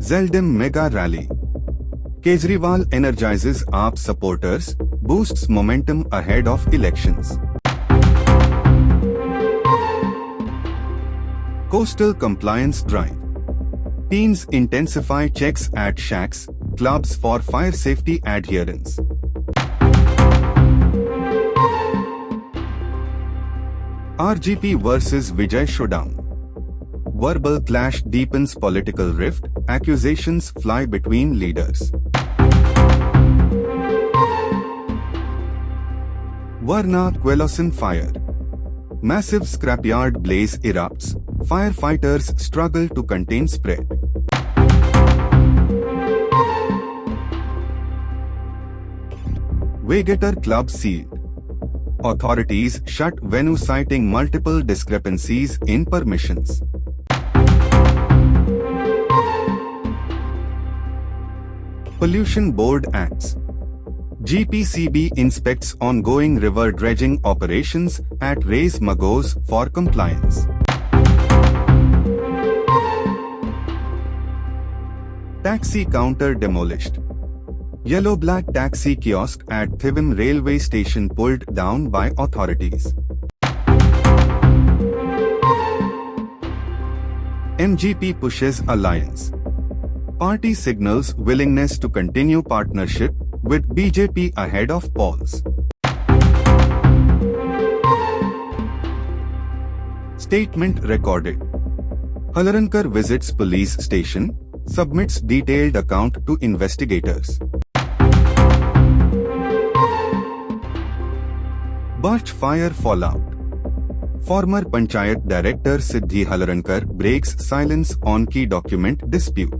Zeldin Mega Rally. Kejriwal energizes AAP supporters, boosts momentum ahead of elections. Coastal compliance drive. Teams intensify checks at shacks, clubs for fire safety adherence. RGP versus Vijay showdown. Verbal clash deepens political rift, accusations fly between leaders. Varna Quelosan fire. Massive scrapyard blaze erupts, firefighters struggle to contain spread. Vegator Club sealed. Authorities shut venue citing multiple discrepancies in permissions. Pollution Board acts. GPCB inspects ongoing river dredging operations at Raise Magos for compliance. Taxi counter demolished. Yellow-black taxi kiosk at Thivim railway station pulled down by authorities. MGP pushes alliance. Party signals willingness to continue partnership with BJP ahead of polls. Statement recorded. Halarankar visits police station, submits detailed account to investigators. Birch fire fallout. Former Panchayat Director Siddhi Halarankar breaks silence on key document dispute.